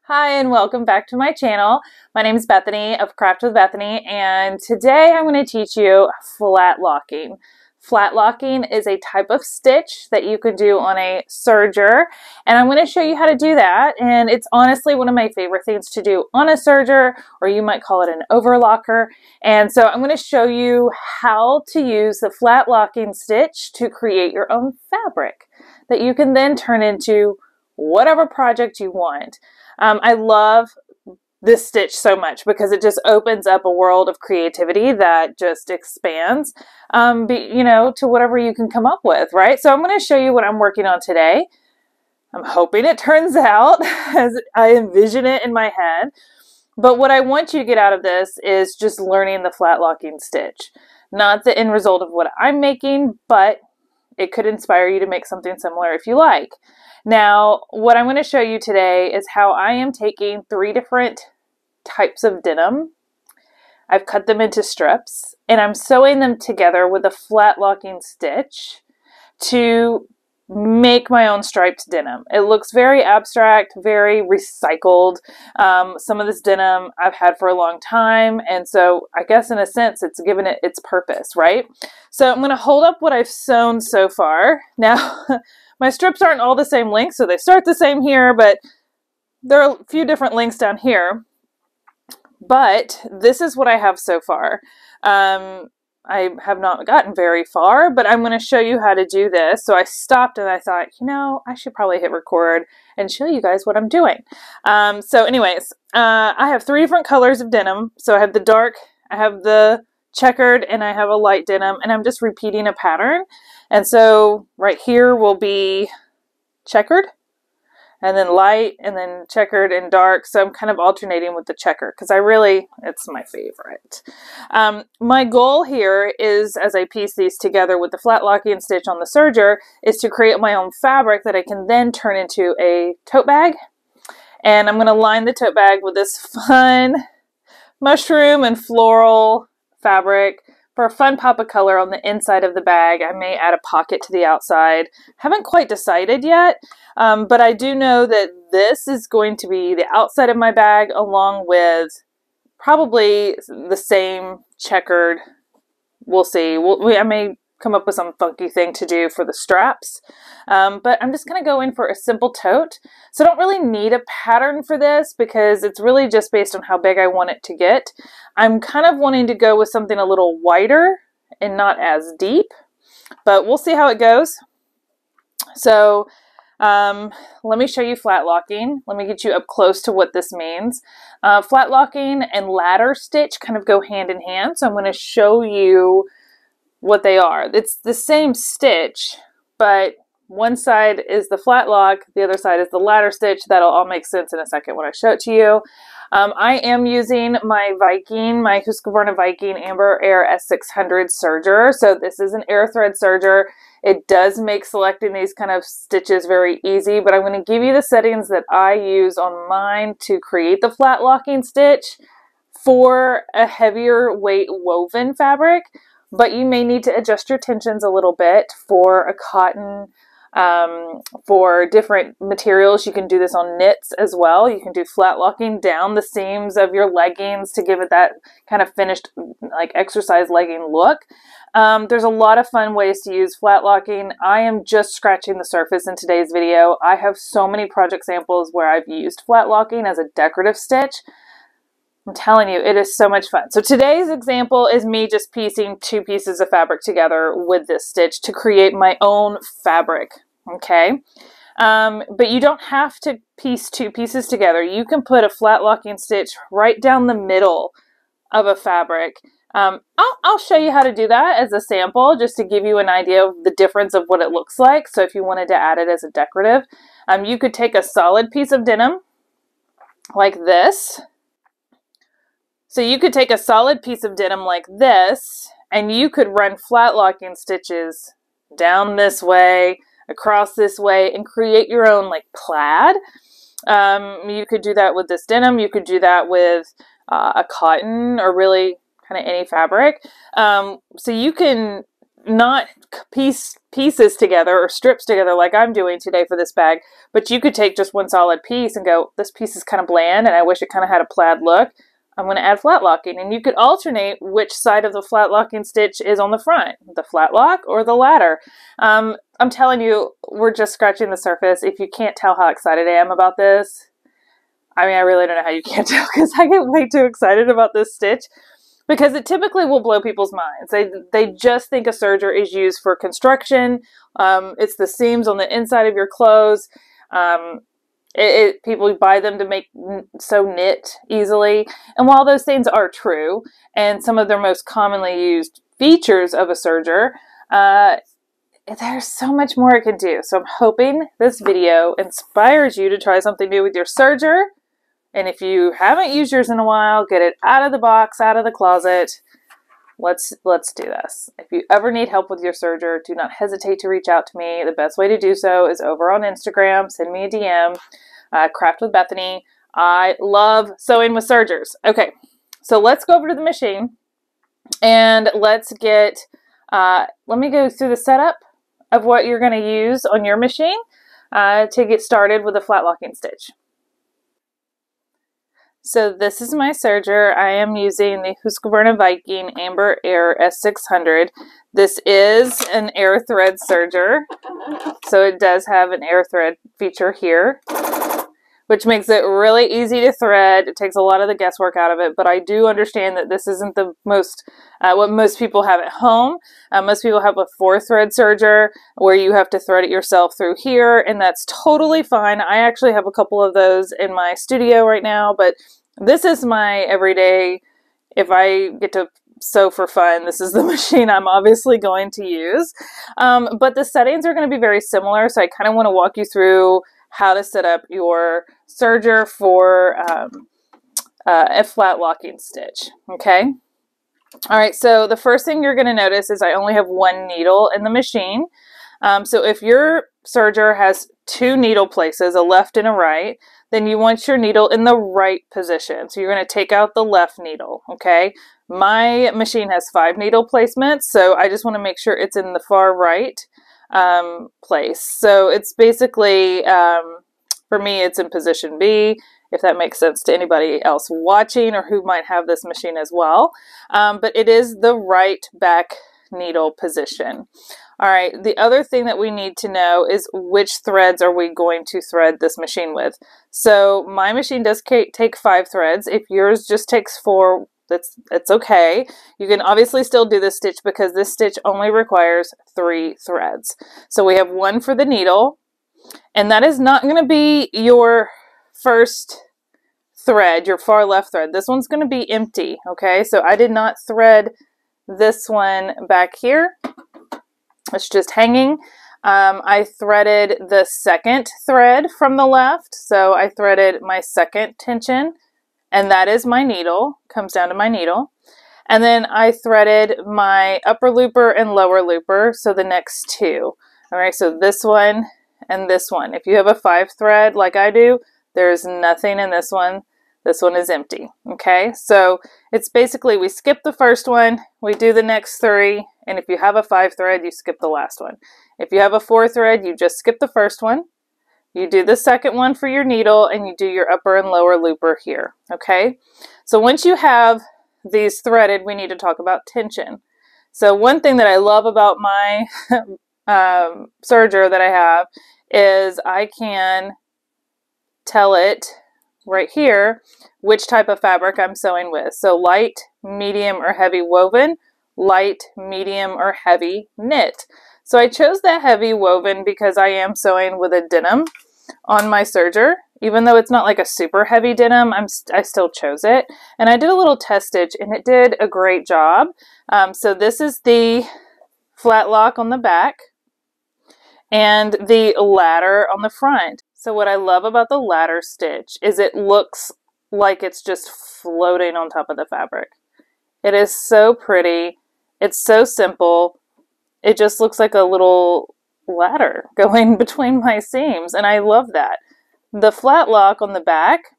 Hi and welcome back to my channel. My name is Bethany of Craft with Bethany, and today I'm going to teach you flat locking. Flat locking is a type of stitch that you can do on a serger, and I'm going to show you how to do that. And it's honestly one of my favorite things to do on a serger, or you might call it an overlocker. And so I'm going to show you how to use the flat locking stitch to create your own fabric that you can then turn into whatever project you want. I love this stitch so much because it just opens up a world of creativity that just expands, to whatever you can come up with, right? So I'm going to show you what I'm working on today. I'm hoping it turns out as I envision it in my head. But what I want you to get out of this is just learning the flat locking stitch. Not the end result of what I'm making, but it could inspire you to make something similar if you like. Now, what I'm going to show you today is how I am taking 3 different types of denim. I've cut them into strips, and I'm sewing them together with a flat locking stitch to make my own striped denim. It looks very abstract, very recycled. Some of this denim I've had for a long time, and so I guess in a sense it's given it its purpose, right? So I'm going to hold up what I've sewn so far. Now, my strips aren't all the same length, so they start the same here, but there are a few different lengths down here. But this is what I have so far. I have not gotten very far, but I'm going to show you how to do this. So I stopped and I thought, I should probably hit record and show you guys what I'm doing. So anyways, I have 3 different colors of denim. So I have the dark, I have the checkered, and I have a light denim, and I'm just repeating a pattern. And so right here will be checkered, and then light, and then checkered and dark. So I'm kind of alternating with the checker because it's my favorite. My goal here is, as I piece these together with the flat locking stitch on the serger, is to create my own fabric that I can then turn into a tote bag. And I'm going to line the tote bag with this fun mushroom and floral fabric. For a fun pop of color on the inside of the bag, I may add a pocket to the outside. Haven't quite decided yet, but I do know that this is going to be the outside of my bag along with probably the same checkered. We'll see. I may come up with some funky thing to do for the straps, but I'm just going to go in for a simple tote. So I don't really need a pattern for this because it's really just based on how big I want it to get. I'm kind of wanting to go with something a little wider and not as deep, but we'll see how it goes. So let me show you flat locking. Let me get you up close to what this means. Flat locking and ladder stitch kind of go hand in hand, so I'm going to show you what they are. It's the same stitch, but one side is the flat lock, the other side is the ladder stitch. That'll all make sense in a second when I show it to you. I am using my Husqvarna Viking Amber Air S600 serger. So this is an air thread serger. It does make selecting these kind of stitches very easy, but I'm going to give you the settings that I use on mine to create the flat locking stitch for a heavier weight woven fabric. But you may need to adjust your tensions a little bit for a cotton, for different materials. You can do this on knits as well. You can do flat locking down the seams of your leggings to give it that kind of finished like exercise legging look. There's a lot of fun ways to use flat locking. I am just scratching the surface in today's video. I have so many project samples where I've used flat locking as a decorative stitch. I'm telling you, it is so much fun. So today's example is me just piecing 2 pieces of fabric together with this stitch to create my own fabric, okay? But you don't have to piece 2 pieces together. You can put a flat locking stitch right down the middle of a fabric. I'll show you how to do that as a sample just to give you an idea of the difference of what it looks like. So if you wanted to add it as a decorative, you could take a solid piece of denim like this. So you could take a solid piece of denim like this, and you could run flat locking stitches down this way, across this way, and create your own like plaid. You could do that with this denim. You could do that with a cotton or really kind of any fabric. So you can not pieces together or strips together like I'm doing today for this bag, but you could take just one solid piece and go, this piece is kind of bland and I wish it kind of had a plaid look. I'm going to add flat locking, and you could alternate which side of the flat locking stitch is on the front, the flat lock or the ladder. I'm telling you, we're just scratching the surface. If you can't tell how excited I am about this, I mean, I really don't know how you can't tell, because I get way too excited about this stitch, because it typically will blow people's minds. They just think a serger is used for construction. It's the seams on the inside of your clothes. People buy them to make sew knit easily. And while those things are true, and some of their most commonly used features of a serger, there's so much more it can do. So I'm hoping this video inspires you to try something new with your serger. And if you haven't used yours in a while, get it out of the box, out of the closet. Let's do this. If you ever need help with your serger, do not hesitate to reach out to me. The best way to do so is over on Instagram. Send me a DM, Craft with Bethany. I love sewing with sergers. Okay, so let's go over to the machine and let's get, let me go through the setup of what you're going to use on your machine to get started with a flat locking stitch. So this is my serger. I am using the Husqvarna Viking Amber Air S600. This is an air thread serger, so it does have an air thread feature here, which makes it really easy to thread. It takes a lot of the guesswork out of it, but I do understand that this isn't the most, what most people have at home. Most people have a 4-thread serger where you have to thread it yourself through here, and that's totally fine. I actually have a couple of those in my studio right now, but this is my everyday, if I get to sew for fun, this is the machine I'm obviously going to use. But the settings are going to be very similar, so I kind of want to walk you through how to set up your serger for a flat locking stitch. Okay. All right. So the first thing you're going to notice is I only have one needle in the machine. So if your serger has 2 needle places, a left and a right, then you want your needle in the right position. So you're going to take out the left needle. Okay. My machine has 5 needle placements, so I just want to make sure it's in the far right place. So it's basically, for me, it's in position B, if that makes sense to anybody else watching or who might have this machine as well. But it is the right back needle position. All right, the other thing that we need to know is which threads are we going to thread this machine with. So my machine does take 5 threads. If yours just takes 4, it's okay. You can obviously still do this stitch because this stitch only requires 3 threads. So we have 1 for the needle, and that is not going to be your first thread, your far left thread. This one's going to be empty, okay? So I did not thread this one back here. It's just hanging. I threaded the second thread from the left, so I threaded my second tension, and that is my needle, comes down to my needle. And then I threaded my upper looper and lower looper, so the next 2. All right, so this one and this one. If you have a 5 thread like I do, there's nothing in this one. This one is empty. Okay, so it's basically we skip the first one, we do the next 3, and if you have a 5 thread, you skip the last one. If you have a 4 thread, you just skip the first one. You do the second one for your needle, and you do your upper and lower looper here. Okay, so once you have these threaded, we need to talk about tension. So one thing that I love about my serger that I have is I can tell it right here which type of fabric I'm sewing with. So light, medium, or heavy woven, light, medium, or heavy knit. So I chose the heavy woven because I am sewing with a denim on my serger. Even though it's not like a super heavy denim, I still chose it. And I did a little test stitch and it did a great job. So this is the flat lock on the back and the ladder on the front. So what I love about the ladder stitch is it looks like it's just floating on top of the fabric. It is so pretty. It's so simple. It just looks like a little ladder going between my seams, and I love that. The flat lock on the back,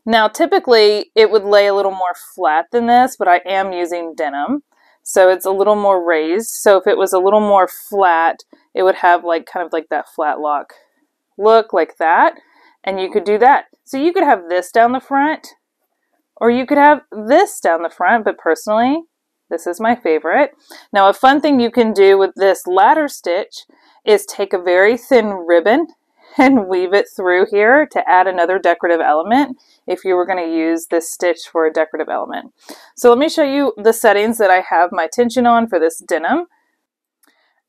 now typically it would lay a little more flat than this, but I am using denim. So it's a little more raised. So if it was a little more flat, it would have like kind of like that flat lock look like that. And you could do that. So you could have this down the front, or you could have this down the front, but personally, this is my favorite. Now, a fun thing you can do with this ladder stitch is take a very thin ribbon and weave it through here to add another decorative element if you were going to use this stitch for a decorative element. So let me show you the settings that I have my tension on for this denim.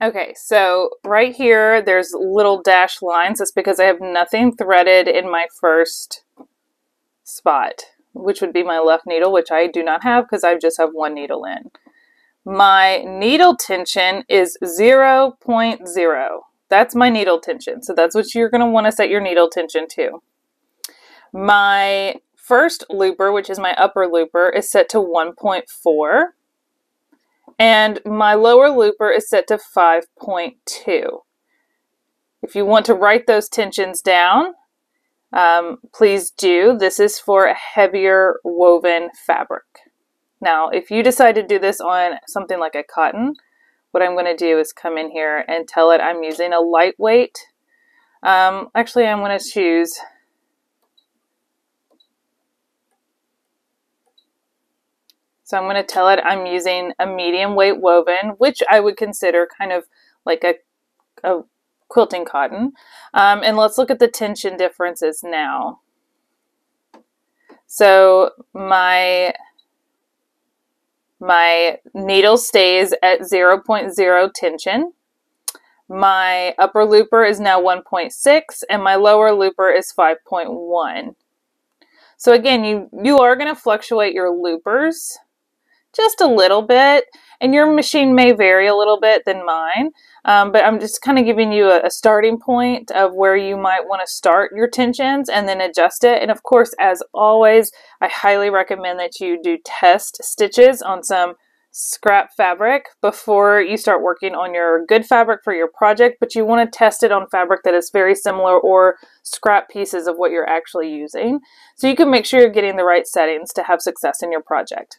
Okay, so right here, there's little dashed lines. That's because I have nothing threaded in my first spot, which would be my left needle, which I do not have because I just have one needle in. My needle tension is 0.0. That's my needle tension. So that's what you're going to want to set your needle tension to. My first looper, which is my upper looper, is set to 1.4. And my lower looper is set to 5.2. If you want to write those tensions down, please do. This is for a heavier woven fabric. Now, if you decide to do this on something like a cotton, what I'm going to do is come in here and tell it I'm using a lightweight. Actually, I'm going to choose So I'm going to tell it I'm using a medium weight woven, which I would consider kind of like a quilting cotton. And let's look at the tension differences now. So my needle stays at 0.0 tension. My upper looper is now 1.6 and my lower looper is 5.1. So again, you are going to fluctuate your loopers just a little bit, and your machine may vary a little bit than mine, but I'm just kind of giving you a starting point of where you might want to start your tensions and then adjust it. And of course, as always, I highly recommend that you do test stitches on some scrap fabric before you start working on your good fabric for your project, but you want to test it on fabric that is very similar or scrap pieces of what you're actually using, so you can make sure you're getting the right settings to have success in your project.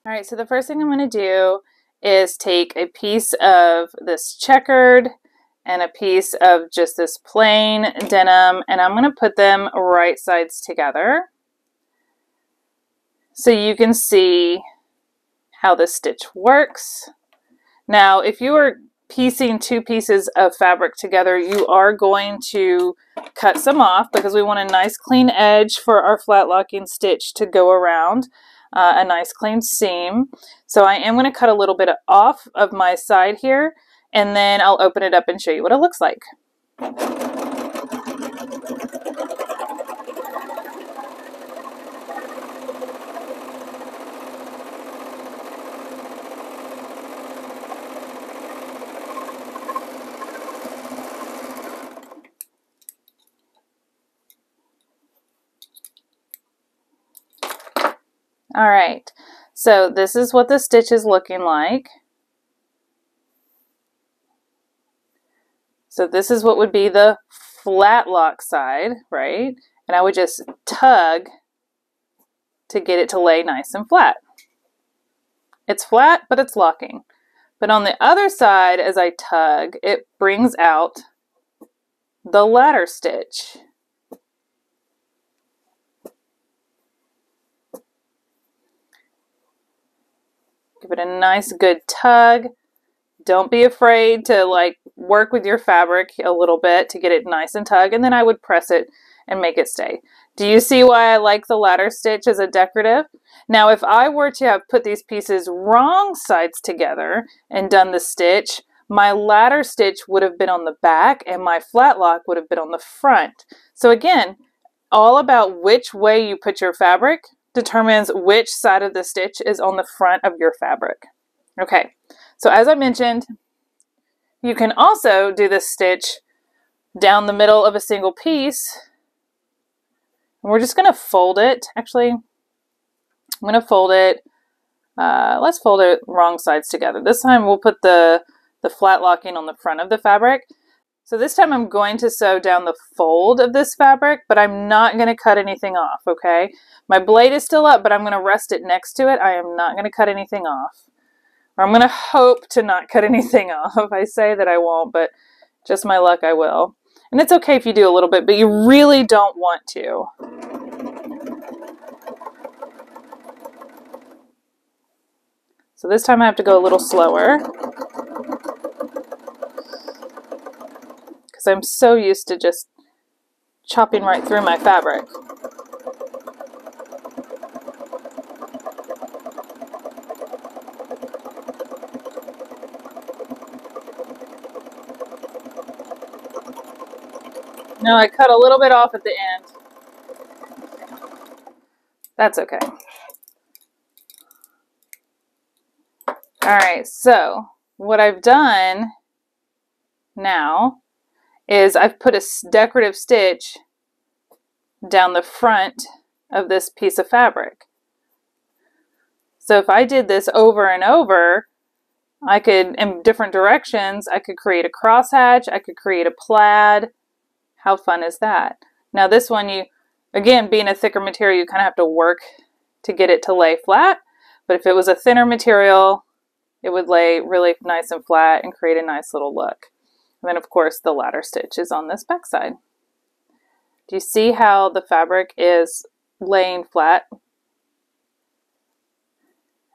All right, so the first thing I'm going to do is take a piece of this checkered and a piece of just this plain denim, and I'm going to put them right sides together so you can see how this stitch works. Now, if you are piecing two pieces of fabric together, you are going to cut some off because we want a nice clean edge for our flat locking stitch to go around. A nice clean seam. So I am going to cut a little bit off of my side here, and then I'll open it up and show you what it looks like. All right, so this is what the stitch is looking like. So this is what would be the flat lock side, right? And I would just tug to get it to lay nice and flat. It's flat, but it's locking. But on the other side, as I tug, it brings out the ladder stitch. Give it a nice good tug. Don't be afraid to like work with your fabric a little bit to get it nice and tug, and then I would press it and make it stay. Do you see why I like the ladder stitch as a decorative? Now, if I were to have put these pieces wrong sides together and done the stitch, my ladder stitch would have been on the back and my flat lock would have been on the front. So again, all about which way you put your fabric determines which side of the stitch is on the front of your fabric. Okay, so as I mentioned, you can also do this stitch down the middle of a single piece. And we're just going to fold it. Actually, I'm going to fold it. Let's fold it wrong sides together. This time we'll put the flat locking on the front of the fabric. So this time I'm going to sew down the fold of this fabric, but I'm not going to cut anything off, okay? My blade is still up, but I'm going to rest it next to it. I am not going to cut anything off. Or I'm going to hope to not cut anything off. I say that I won't, but just my luck, I will. And it's okay if you do a little bit, but you really don't want to. So this time I have to go a little slower because I'm so used to just chopping right through my fabric. No, I cut a little bit off at the end. That's okay. All right, so what I've done now is I've put a decorative stitch down the front of this piece of fabric. So if I did this over and over, I could, in different directions, I could create a crosshatch, I could create a plaid. How fun is that? Now this one, you, again, being a thicker material, you kind of have to work to get it to lay flat. But if it was a thinner material, it would lay really nice and flat and create a nice little look. And then of course the ladder stitch is on this back side. Do you see how the fabric is laying flat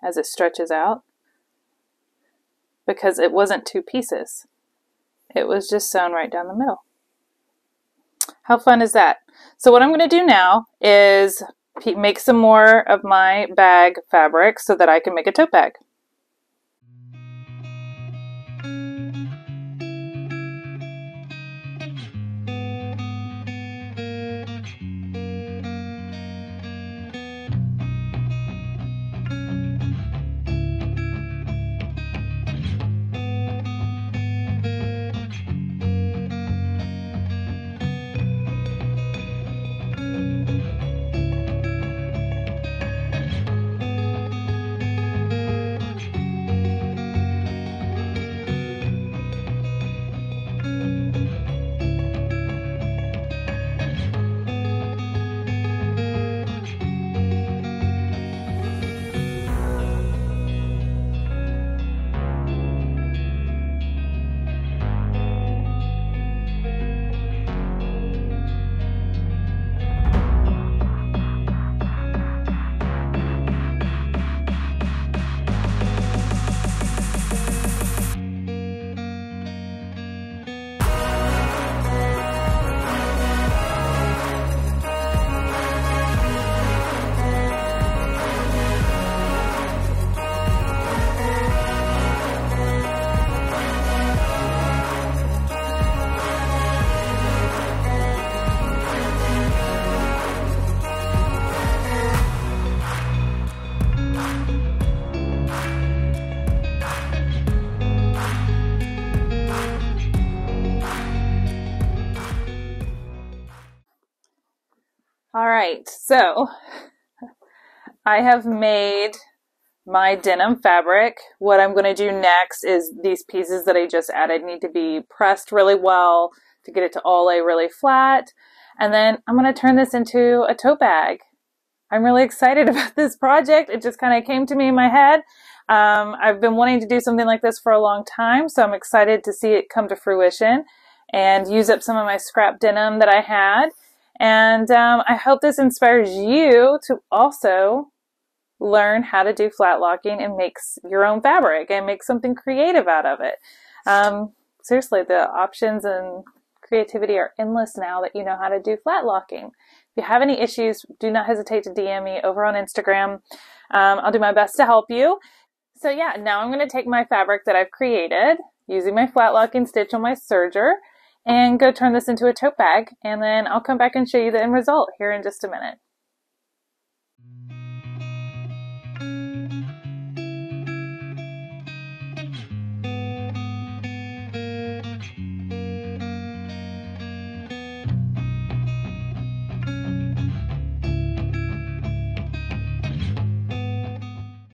as it stretches out? Because it wasn't two pieces. It was just sewn right down the middle. How fun is that? So what I'm going to do now is make some more of my bag fabric so that I can make a tote bag. All right, so I have made my denim fabric. What I'm going to do next is these pieces that I just added need to be pressed really well to get it to all lay really flat. And then I'm going to turn this into a tote bag. I'm really excited about this project. It just kind of came to me in my head. I've been wanting to do something like this for a long time, so I'm excited to see it come to fruition and use up some of my scrap denim that I had. And I hope this inspires you to also learn how to do flat locking and make your own fabric and make something creative out of it. Seriously, the options and creativity are endless now that you know how to do flat locking. If you have any issues, do not hesitate to DM me over on Instagram. I'll do my best to help you. So yeah, now I'm going to take my fabric that I've created using my flat locking stitch on my serger and go turn this into a tote bag, and then I'll come back and show you the end result here in just a minute.